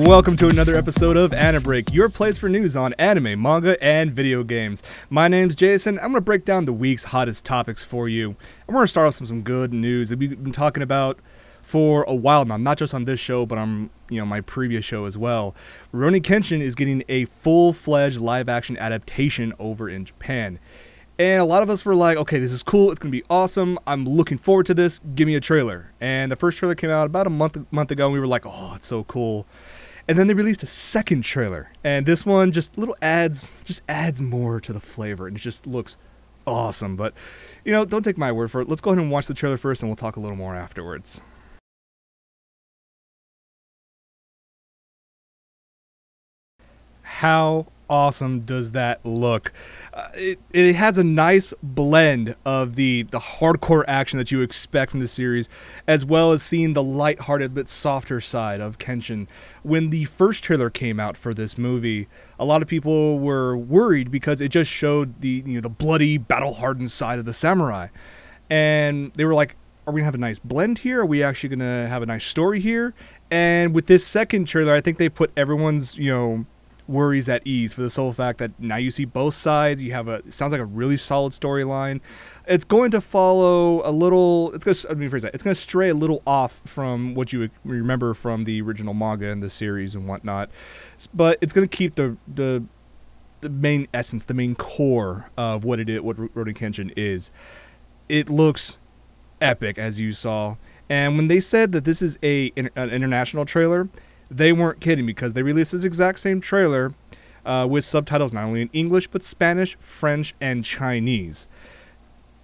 Welcome to another episode of AniBreak, your place for news on anime, manga, and video games. My name's Jason. I'm going to break down the week's hottest topics for you. And we're going to start off with some good news that we've been talking about for a while now, not just on this show, but on my previous show as well. Rurouni Kenshin is getting a full-fledged live-action adaptation over in Japan. And a lot of us were like, okay, this is cool, it's going to be awesome, I'm looking forward to this, give me a trailer. And the first trailer came out about a month ago, and we were like, oh, it's so cool. And then they released a second trailer, and this one just adds more to the flavor, and it just looks awesome. But, don't take my word for it. Let's go ahead and watch the trailer first, and we'll talk a little more afterwards. How awesome does that look? It has a nice blend of the hardcore action that you expect from the series, as well as seeing the lighthearted but softer side of Kenshin. When the first trailer came out for this movie, a lot of people were worried because it just showed the bloody, battle-hardened side of the samurai, and they were like, are we gonna have a nice blend here? Are we actually gonna have a nice story here? And with this second trailer, I think they put everyone's worries at ease for the sole fact that now you see both sides. You have it sounds like a really solid storyline. It's going to follow a little, it's going to stray a little off from what you remember from the original manga and the series and whatnot, but it's going to keep the main essence, the main core of what Rurouni Kenshin is. It looks epic, as you saw, and when they said that this is an international trailer, they weren't kidding, because they released this exact same trailer with subtitles not only in English, but Spanish, French, and Chinese.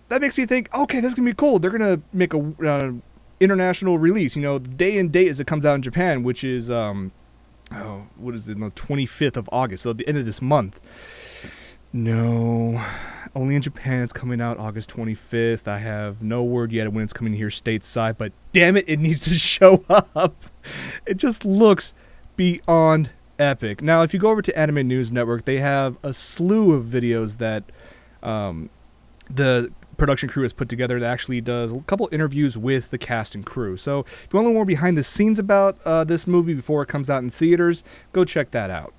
That makes me think, okay, this is going to be cool. They're going to make a international release, day and date as it comes out in Japan, which is, the 25th of August, so at the end of this month. No, only in Japan it's coming out August 25th. I have no word yet when it's coming here stateside, but damn it, it needs to show up. It just looks beyond epic. Now, if you go over to Anime News Network, they have a slew of videos that the production crew has put together that actually does a couple interviews with the cast and crew. So if you want to learn more behind the scenes about this movie before it comes out in theaters, go check that out.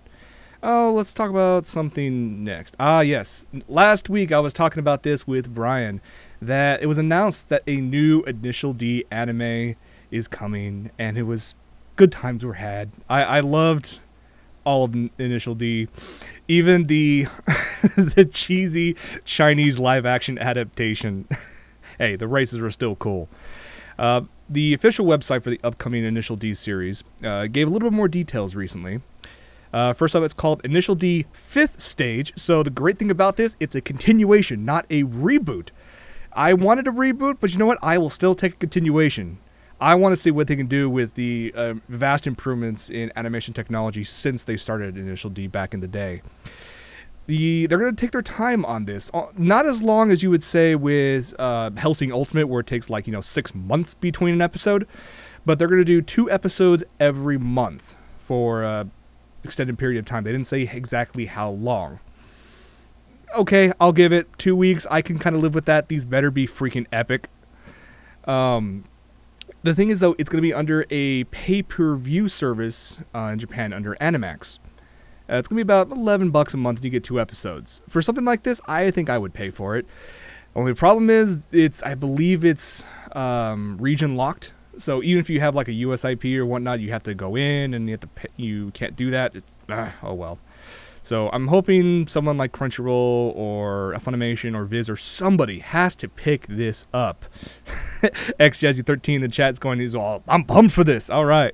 Oh, let's talk about something next. Yes. Last week I was talking about this with Brian, that it was announced that a new Initial D anime is coming, and it was good times were had. I loved all of Initial D, even the the cheesy Chinese live-action adaptation. Hey, the races were still cool. The official website for the upcoming Initial D series gave a little bit more details recently. First off, it's called Initial D 5th Stage, so the great thing about this, it's a continuation, not a reboot. I wanted a reboot, but you know what? I will still take a continuation. I want to see what they can do with the vast improvements in animation technology since they started Initial D back in the day. They're going to take their time on this. Not as long as you would say with Hellsing Ultimate, where it takes 6 months between an episode, but they're going to do 2 episodes every month for extended period of time. They didn't say exactly how long. Okay, I'll give it 2 weeks. I can kind of live with that. These better be freaking epic. The thing is, though, it's going to be under a pay-per-view service in Japan under Animax. It's going to be about $11 a month and you get 2 episodes. For something like this, I think I would pay for it. Only problem is, I believe it's region locked. So even if you have like a US IP or whatnot, you have to go in and you have to pay, you can't do that. It's oh well. So I'm hoping someone like Crunchyroll or Funimation or Viz or somebody has to pick this up. XJazzy13 in the chat's going, he's all, I'm pumped for this. All right.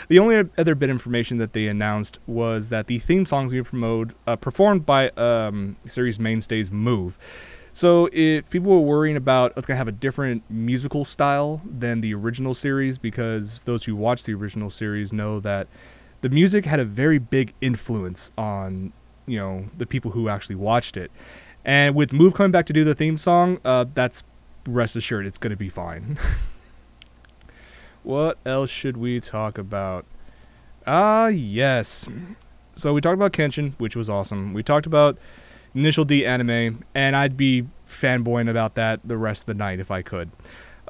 The only other bit of information that they announced was that the theme songs will be performed by series mainstays Move. So if people were worrying about it's going to have a different musical style than the original series, because those who watched the original series know that the music had a very big influence on, the people who actually watched it. And with Move coming back to do the theme song, that's, rest assured, it's going to be fine. What else should we talk about? Yes. So we talked about Kenshin, which was awesome. We talked about Initial D anime, and I'd be fanboying about that the rest of the night if I could.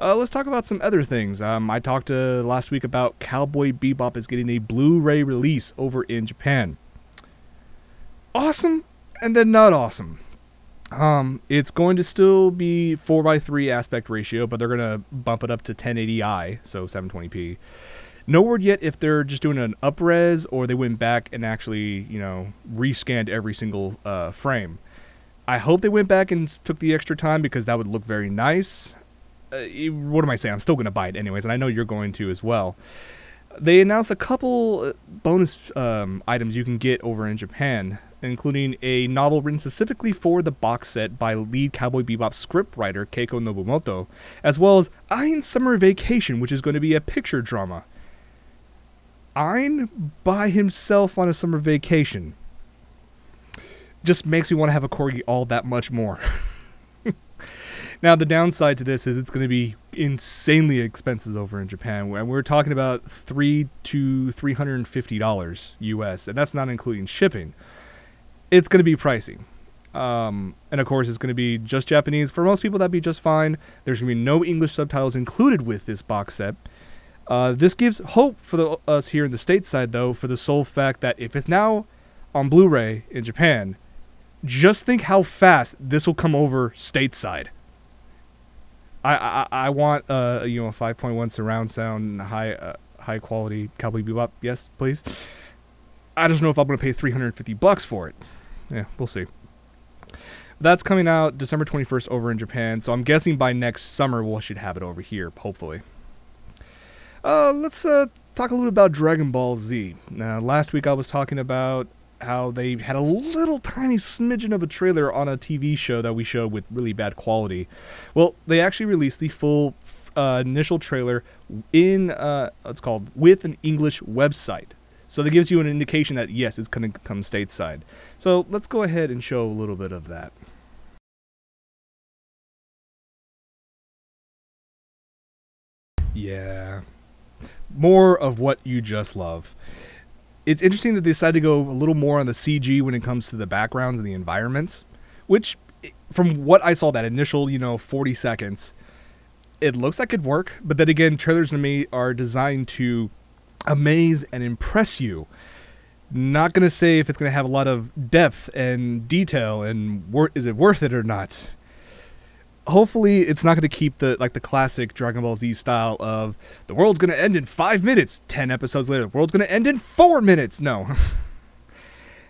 Let's talk about some other things. I talked last week about Cowboy Bebop is getting a Blu-ray release over in Japan. Awesome, and then not awesome. It's going to still be 4:3 aspect ratio, but they're going to bump it up to 1080i, so 720p. No word yet if they're just doing an up-res or they went back and actually, rescanned every single frame. I hope they went back and took the extra time because that would look very nice. What am I saying? I'm still going to buy it anyways, and I know you're going to as well. They announced a couple bonus items you can get over in Japan, including a novel written specifically for the box set by lead Cowboy Bebop scriptwriter Keiko Nobumoto, as well as Ein Summer Vacation, which is going to be a picture drama. Ein by himself on a summer vacation just makes me want to have a corgi all that much more. Now, the downside to this is it's going to be insanely expensive over in Japan. And we're talking about $300 to $350 US, and that's not including shipping. It's going to be pricey. And of course, it's going to be just Japanese. For most people, that'd be just fine. There's going to be no English subtitles included with this box set. This gives hope for us here in the stateside, though, for the sole fact that if it's now on Blu-ray in Japan, just think how fast this will come over stateside. I want a 5.1 surround sound, high quality Cowboy Bebop. Yes, please. I just don't know if I'm going to pay $350 for it. Yeah, we'll see. That's coming out December 21st over in Japan, so I'm guessing by next summer we should have it over here, hopefully. Let's talk a little about Dragon Ball Z. Now, last week I was talking about how they had a little tiny smidgen of a trailer on a TV show that we showed with really bad quality. Well, they actually released the full initial trailer in with an English website. So that gives you an indication that yes, it's going to come stateside. So let's go ahead and show a little bit of that. Yeah. More of what you just love. It's interesting that they decided to go a little more on the CG when it comes to the backgrounds and the environments, which, from what I saw, that initial, 40 seconds, it looks like it'd work. But then again, trailers to me are designed to amaze and impress you. Not going to say if it's going to have a lot of depth and detail and is it worth it or not. Hopefully, it's not going to keep the classic Dragon Ball Z style of the world's going to end in 5 minutes. 10 episodes later, the world's going to end in 4 minutes. No.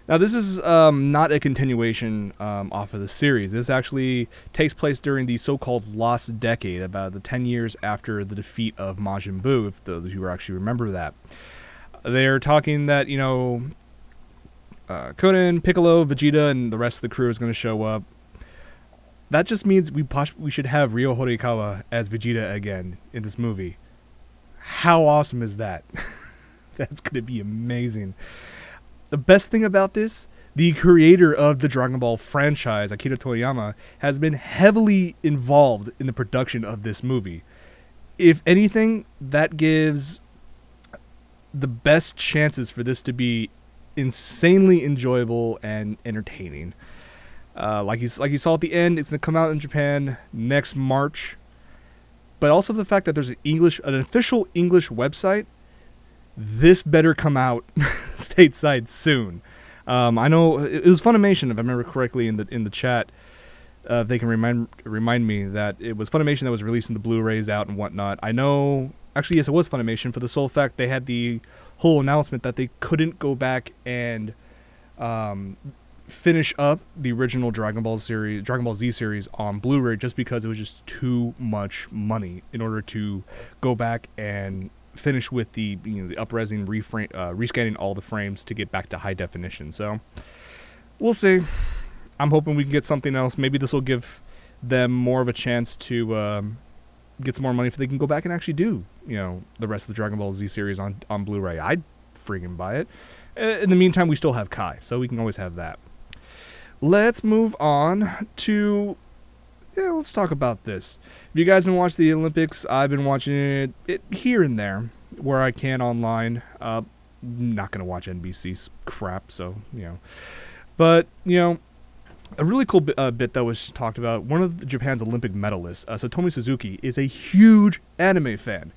Now, this is not a continuation off of the series. This actually takes place during the so-called Lost Decade, about the 10 years after the defeat of Majin Buu, if those of you actually remember that. They're talking that, Koden, Piccolo, Vegeta, and the rest of the crew is going to show up. That just means we should have Ryo Horikawa as Vegeta again in this movie. How awesome is that? That's going to be amazing. The best thing about this, the creator of the Dragon Ball franchise, Akira Toriyama, has been heavily involved in the production of this movie. If anything, that gives the best chances for this to be insanely enjoyable and entertaining. Like you saw at the end, it's going to come out in Japan next March. But also the fact that there's an official English website, this better come out stateside soon. I know it was Funimation, if I remember correctly, in the chat. They can remind me that it was Funimation that was releasing the Blu-rays out and whatnot. I know, actually, yes, it was Funimation, for the sole fact they had the whole announcement that they couldn't go back and finish up the original Dragon Ball Z series on Blu-ray just because it was just too much money in order to go back and finish with the the up-resing, rescanning all the frames to get back to high definition. So we'll see. I'm hoping we can get something else. Maybe this will give them more of a chance to get some more money if they can go back and actually do the rest of the Dragon Ball Z series on Blu-ray. I'd friggin' buy it. In the meantime, we still have Kai, so we can always have that. Let's move on to, let's talk about this. If you guys been watching the Olympics, I've been watching it here and there, where I can online. Not going to watch NBC's crap, so, But, A really cool bit that was talked about, one of Japan's Olympic medalists, Satomi Suzuki, is a huge anime fan.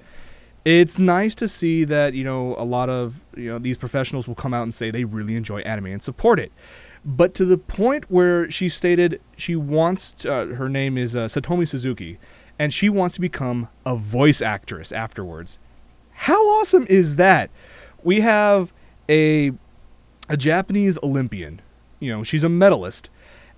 It's nice to see that, a lot of, these professionals will come out and say they really enjoy anime and support it. But to the point where she stated she wants, her name is Satomi Suzuki, and she wants to become a voice actress afterwards. How awesome is that? We have a Japanese Olympian, she's a medalist,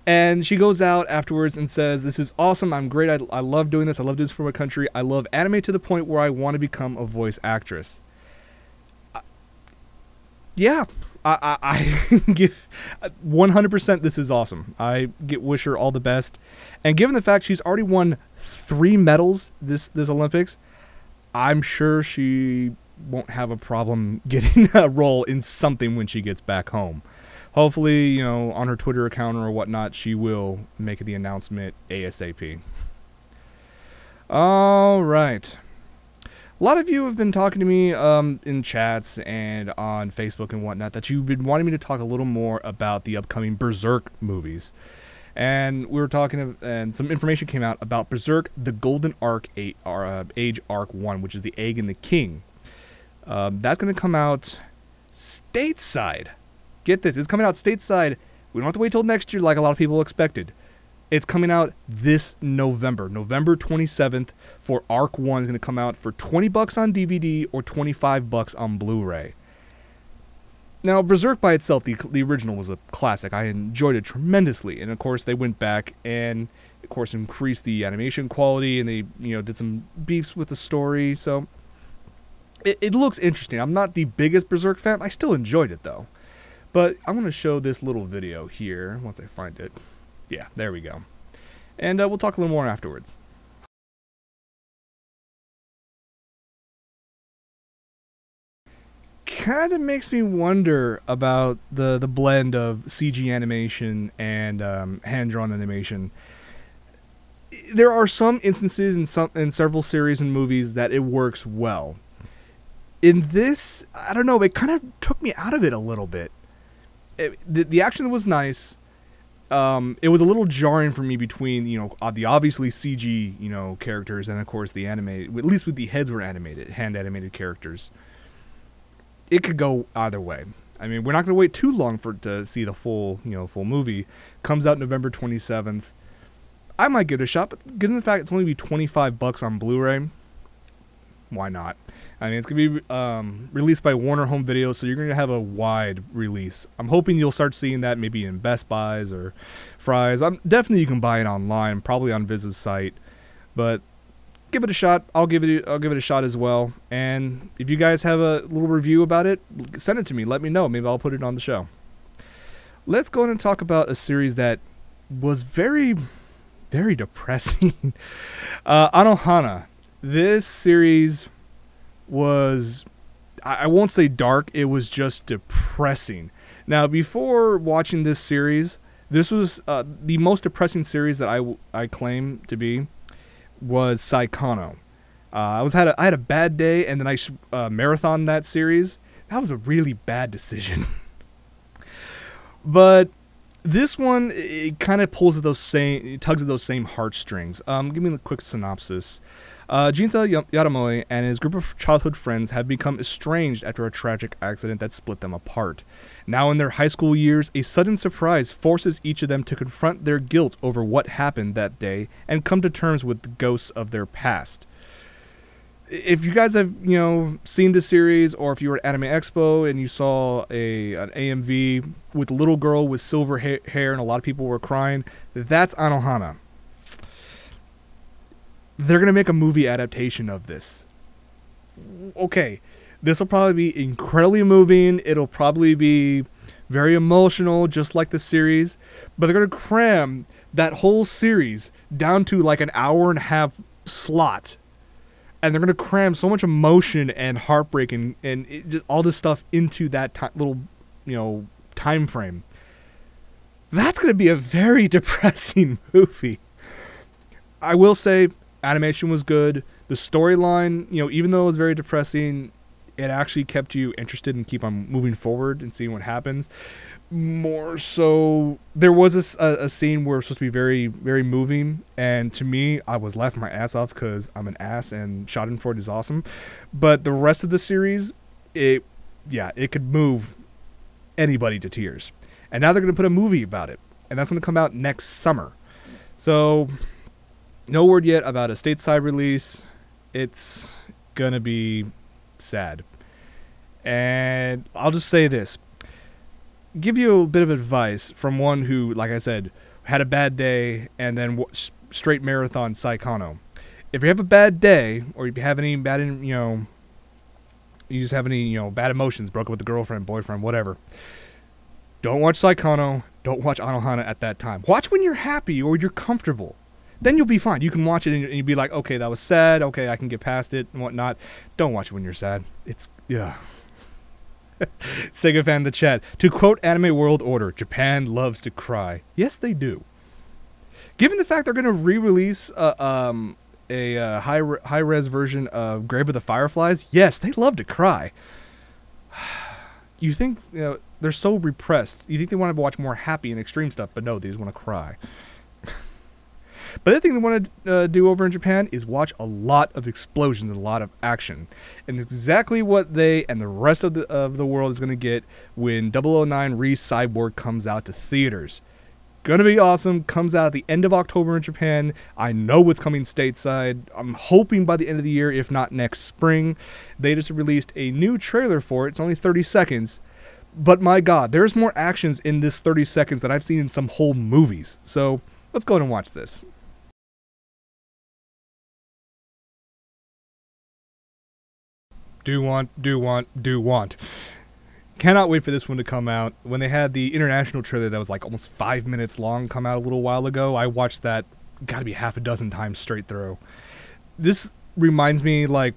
and she goes out afterwards and says, this is awesome, I'm great, I love doing this, I love doing this for my country, I love anime to the point where I want to become a voice actress. Yeah, I give 100% this is awesome. I wish her all the best. And given the fact she's already won 3 medals this Olympics, I'm sure she won't have a problem getting a role in something when she gets back home. Hopefully, on her Twitter account or whatnot, she will make the announcement ASAP. All right. A lot of you have been talking to me in chats and on Facebook and whatnot that you've been wanting me to talk a little more about the upcoming Berserk movies. And we were talking, and some information came out about Berserk, the Golden Age Arc 1, which is the Egg and the King. That's going to come out stateside. Get this, it's coming out stateside. We don't have to wait till next year like a lot of people expected. It's coming out this November, November 27th for Arc 1. It's going to come out for $20 on DVD or $25 on Blu-ray. Now, Berserk by itself, the original was a classic. I enjoyed it tremendously. And of course, they went back and, of course, increased the animation quality, and they, did some beefs with the story. So, it looks interesting. I'm not the biggest Berserk fan. I still enjoyed it, though. But I'm going to show this little video here once I find it. Yeah, there we go. And we'll talk a little more afterwards. Kind of makes me wonder about the blend of CG animation and hand-drawn animation. There are some instances in several series and movies that it works well. In this, I don't know, it kind of took me out of it a little bit. The action was nice. It was a little jarring for me between, the obviously CG, characters and, of course, the animated, at least with the heads were animated, hand-animated characters. It could go either way. I mean, we're not going to wait too long to see the full movie. Comes out November 27th. I might give it a shot, but given the fact it's only be $25 on Blu-ray, why not? I mean, it's going to be released by Warner Home Video, so you're going to have a wide release. I'm hoping you'll start seeing that maybe in Best Buys or Fry's. Definitely you can buy it online, probably on Viz's site. But give it a shot. I'll give it a shot as well. And if you guys have a little review about it, send it to me. Let me know. Maybe I'll put it on the show. Let's go and talk about a series that was very, very depressing. Anohana. This series was, I won't say dark, it was just depressing. Now, before watching this series, this was the most depressing series that I claim to be was Saikano. I had a bad day, and then I marathoned that series. That was a really bad decision. But this one, it kind of tugs at those same heartstrings. Give me a quick synopsis. Jinta Yaramoi and his group of childhood friends have become estranged after a tragic accident that split them apart. Now in their high school years, a sudden surprise forces each of them to confront their guilt over what happened that day and come to terms with the ghosts of their past. If you guys have, seen this series, or if you were at Anime Expo and you saw an AMV with a little girl with silver hair and a lot of people were crying, that's Anohana. They're going to make a movie adaptation of this. Okay, this will probably be incredibly moving. It'll probably be very emotional, just like the series. But they're going to cram that whole series down to like an hour-and-a-half slot. And they're going to cram so much emotion and heartbreak and just all this stuff into that little, time frame. That's going to be a very depressing movie. I will say, animation was good. The storyline, even though it was very depressing, it actually kept you interested and keep on moving forward and seeing what happens. more so, there was a scene where it was supposed to be very, very moving, and to me, I was laughing my ass off because I'm an ass and Schadenfreude is awesome. But the rest of the series, it could move anybody to tears. And now they're going to put a movie about it, and that's going to come out next summer. So, no word yet about a stateside release. It's going to be sad. And I'll just say this. Give you a bit of advice from one who, like I said, had a bad day and then straight marathon Saikano. If you have a bad day, or if you have any bad, you just have any, bad emotions, broke up with a girlfriend, boyfriend, whatever, don't watch Saikano, don't watch Anohana at that time. Watch when you're happy or you're comfortable. Then you'll be fine. You can watch it and you'll be like, okay, that was sad, okay, I can get past it and whatnot. Don't watch it when you're sad. It's, yeah. Sega fan in the chat. To quote Anime World Order, Japan loves to cry. Yes, they do. Given the fact they're going to re-release a high-res version of Grave of the Fireflies, yes, they love to cry. You think, they're so repressed. You think they want to watch more happy and extreme stuff, but no, they just want to cry. But the other thing they want to do over in Japan is watch a lot of explosions and a lot of action. And it's exactly what they and the rest of the world is going to get when 009 Re-Cyborg comes out to theaters. Gonna be awesome. Comes out at the end of October in Japan. I know it's coming stateside. I'm hoping by the end of the year, if not next spring. They just released a new trailer for it. It's only 30 seconds. But my god, there's more actions in this 30 seconds than I've seen in some whole movies. So let's go ahead and watch this. Do want. Cannot wait for this one to come out. When they had the international trailer that was like almost 5 minutes long come out a little while ago, I watched that gotta be half a dozen times straight through. This reminds me, like,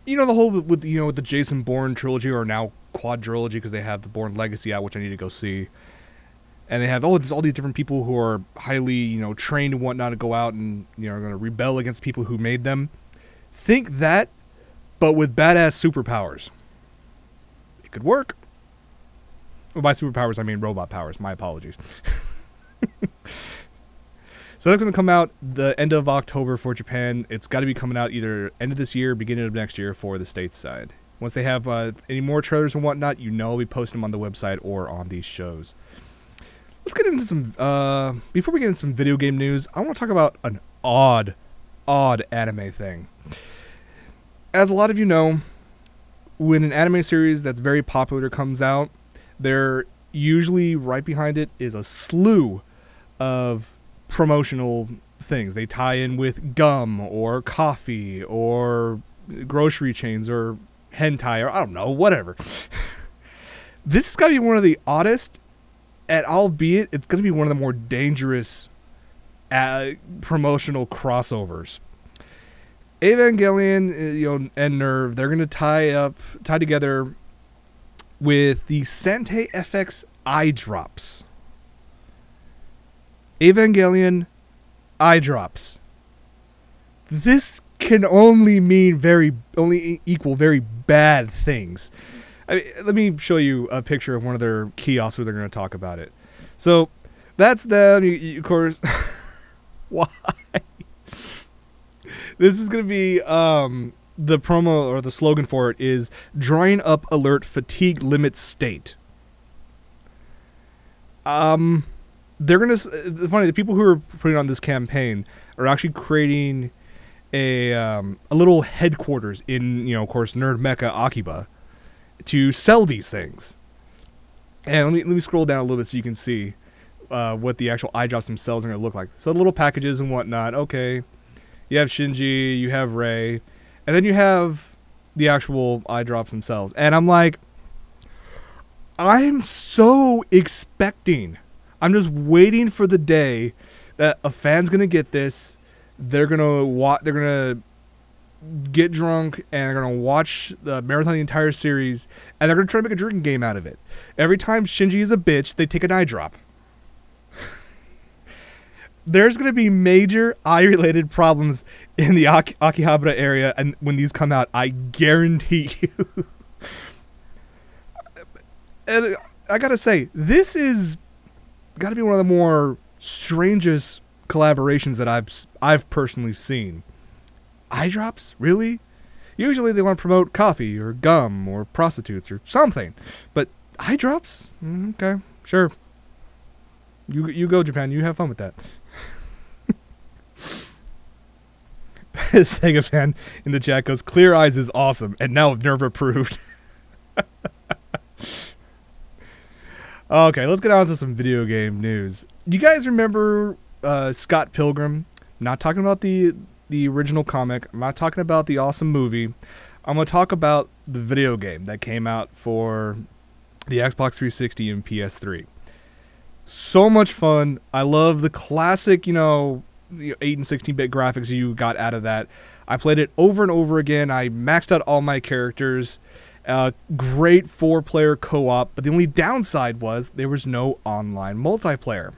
the whole with the Jason Bourne trilogy, or now quadrilogy, because they have the Bourne Legacy out, which I need to go see. And they have all these different people who are highly, trained and whatnot to go out and, are going to rebel against people who made them. Think that, but with badass superpowers. It could work. Well, by superpowers, I mean robot powers. My apologies. So that's going to come out the end of October for Japan. It's got to be coming out either end of this year, beginning of next year for the stateside. Once they have any more trailers and whatnot, I'll be posting them on the website or on these shows. Let's get into some, before we get into some video game news, I want to talk about an odd anime thing. As a lot of you know, when an anime series that's very popular comes out, there usually right behind it is a slew of promotional things. They tie in with gum or coffee or grocery chains or hentai or I don't know, whatever. This has got to be one of the oddest, and albeit it's going to be one of the more dangerous promotional crossovers. Evangelion, and Nerve, they're going to tie together with the Sante FX eye drops. Evangelion eye drops. This can only equal very bad things. I mean, let me show you a picture of one of their kiosks where they're going to talk about it. So that's them. Of course. Why? This is going to be the promo, or the slogan for it is drying up alert fatigue limit state. They're going to, funny, the people who are putting on this campaign are actually creating a little headquarters in, of course, Nerd Mecca Akiba to sell these things. And let me scroll down a little bit so you can see what the actual eye drops themselves are going to look like. So little packages and whatnot. Okay. You have Shinji, you have Rei, and then you have the actual eye drops themselves. And I'm like, I'm so expecting. I'm just waiting for the day that a fan's gonna get this. They're gonna get drunk and they're gonna watch the marathon the entire series, and they're gonna try to make a drinking game out of it. Every time Shinji is a bitch, they take an eye drop. There's going to be major eye-related problems in the Akihabara area, and when these come out, I guarantee you. And I gotta say, this is gotta be one of the more strangest collaborations that I've personally seen. Eye drops? Really? Usually they want to promote coffee or gum or prostitutes or something. But eye drops? Okay, sure. You go, Japan. You have fun with that. Sega fan in the chat goes, Clear Eyes is awesome and now nerve approved. Okay, let's get on to some video game news. You guys remember Scott Pilgrim? I'm not talking about the original comic. I'm not talking about the awesome movie. I'm going to talk about the video game that came out for the Xbox 360 and PS3. So much fun. I love the classic, 8 and 16-bit graphics you got out of that. I played it over and over again. I maxed out all my characters. Great 4-player co-op, but the only downside was there was no online multiplayer.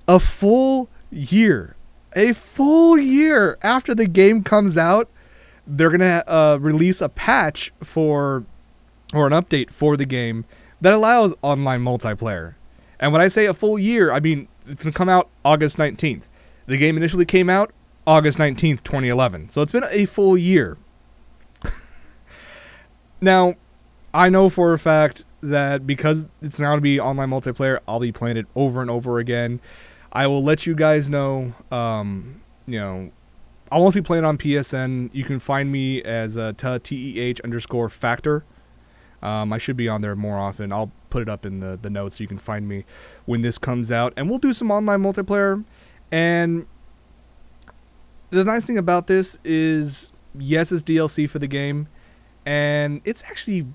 A full year after the game comes out, they're gonna release a patch or an update for the game that allows online multiplayer. And when I say a full year, I mean it's gonna come out August 19th. The game initially came out August 19th, 2011. So it's been a full year. Now, I know for a fact that because it's now going to be online multiplayer, I'll be playing it over and over again. I will let you guys know, I'll mostly play it on PSN. You can find me as TEH_factor. I should be on there more often. I'll put it up in the notes so you can find me when this comes out. And we'll do some online multiplayer. And the nice thing about this is, yes, it's DLC for the game. And it's actually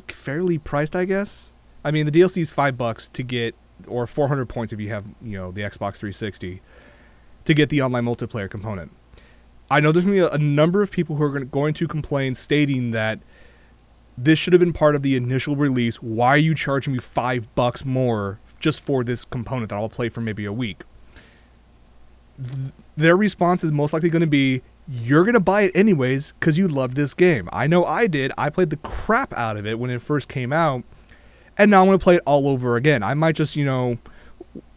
fairly priced, I guess. I mean, the DLC is $5 to get, or 400 points if you have, the Xbox 360, to get the online multiplayer component. I know there's going to be a number of people who are going to complain, stating that this should have been part of the initial release. Why are you charging me $5 more just for this component that I'll play for maybe a week? Their response is most likely going to be, you're going to buy it anyways because you love this game. I know I did. I played the crap out of it when it first came out, and now I'm going to play it all over again. I might just,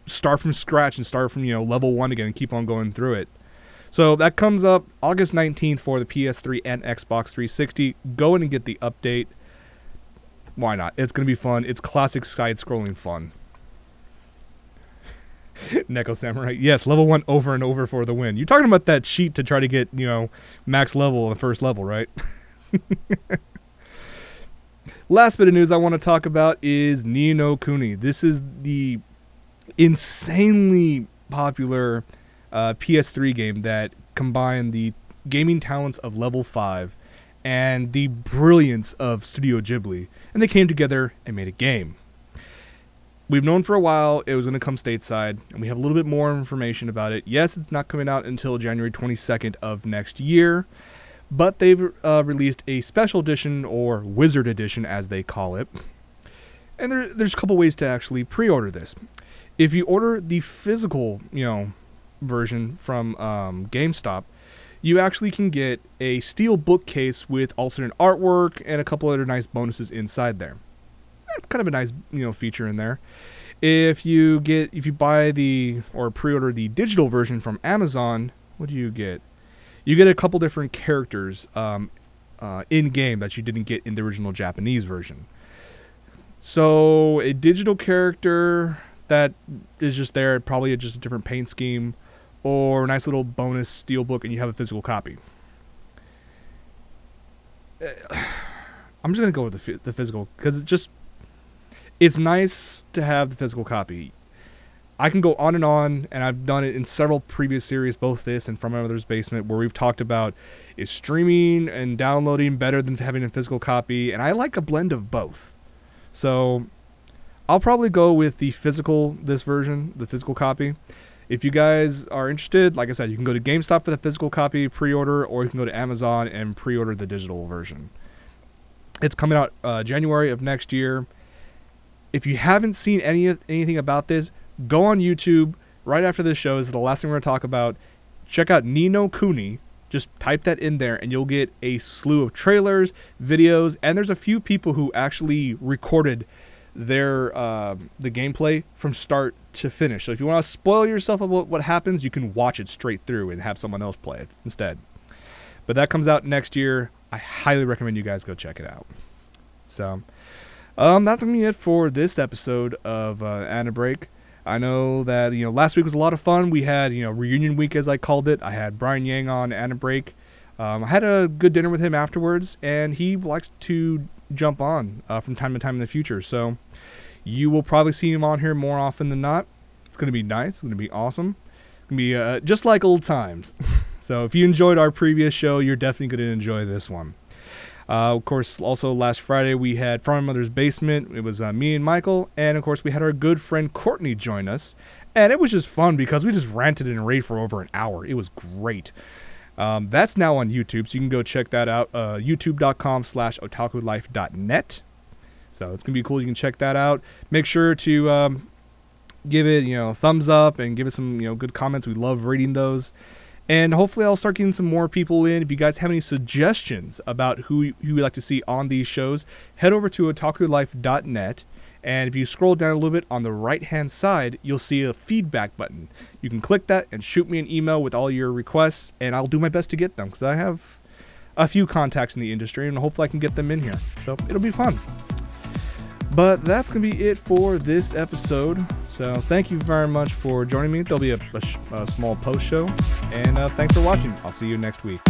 start from scratch and start from, level 1 again and keep on going through it. So that comes up August 19th for the PS3 and Xbox 360. Go in and get the update. Why not? It's going to be fun. It's classic side-scrolling fun. Neko Samurai. Yes, level 1 over and over for the win. You're talking about that cheat to try to get, max level on the first level, right? Last bit of news I want to talk about is Ni no Kuni. This is the insanely popular PS3 game that combined the gaming talents of Level 5 and the brilliance of Studio Ghibli. And they came together and made a game. We've known for a while it was going to come stateside, and we have a little bit more information about it. Yes, it's not coming out until January 22nd of next year, but they've released a special edition, or Wizard Edition as they call it. And there's a couple ways to actually pre-order this. If you order the physical, version from GameStop, you actually can get a steel bookcase with alternate artwork and a couple other nice bonuses inside there. That's kind of a nice, feature in there. If you buy or pre-order the digital version from Amazon, what do you get? You get a couple different characters in game that you didn't get in the original Japanese version. So a digital character that is just there, probably just a different paint scheme, or a nice little bonus steelbook, and you have a physical copy. I'm just gonna go with the physical because it's nice to have the physical copy. I can go on, and I've done it in several previous series, both this and From My Mother's Basement, where we've talked about is streaming and downloading better than having a physical copy, and I like a blend of both. So I'll probably go with the physical copy. If you guys are interested, like I said, you can go to GameStop for the physical copy pre-order, or you can go to Amazon and pre-order the digital version. It's coming out January of next year. If you haven't seen anything about this, go on YouTube right after this show. This is the last thing we're going to talk about. Check out Ni no Kuni. Just type that in there, and you'll get a slew of trailers, videos, and there's a few people who actually recorded the gameplay from start to finish. So if you want to spoil yourself about what happens, you can watch it straight through and have someone else play it instead. But that comes out next year. I highly recommend you guys go check it out. So that's gonna be it for this episode of AniBreak. I know that last week was a lot of fun. We had reunion week, as I called it. I had Brian Yang on AniBreak. I had a good dinner with him afterwards, and he likes to jump on from time to time in the future. So you will probably see him on here more often than not. It's going to be nice. It's going to be awesome. It's going to be just like old times. So if you enjoyed our previous show, you're definitely going to enjoy this one. Of course, also last Friday we had From My Mother's Basement. It was me and Michael, and of course we had our good friend Courtney join us. And it was just fun because we just ranted and raved for over an hour. It was great. That's now on YouTube, so you can go check that out. youtube.com/otakulife.net. So it's going to be cool. You can check that out. Make sure to give it, a thumbs up and give it some, good comments. We love reading those. And hopefully I'll start getting some more people in. If you guys have any suggestions about who you'd like to see on these shows, head over to otakulife.net. And if you scroll down a little bit on the right-hand side, you'll see a feedback button. You can click that and shoot me an email with all your requests, and I'll do my best to get them because I have a few contacts in the industry, and hopefully I can get them in here. So it'll be fun. But that's going to be it for this episode. So thank you very much for joining me. There'll be a small post show. And thanks for watching. I'll see you next week.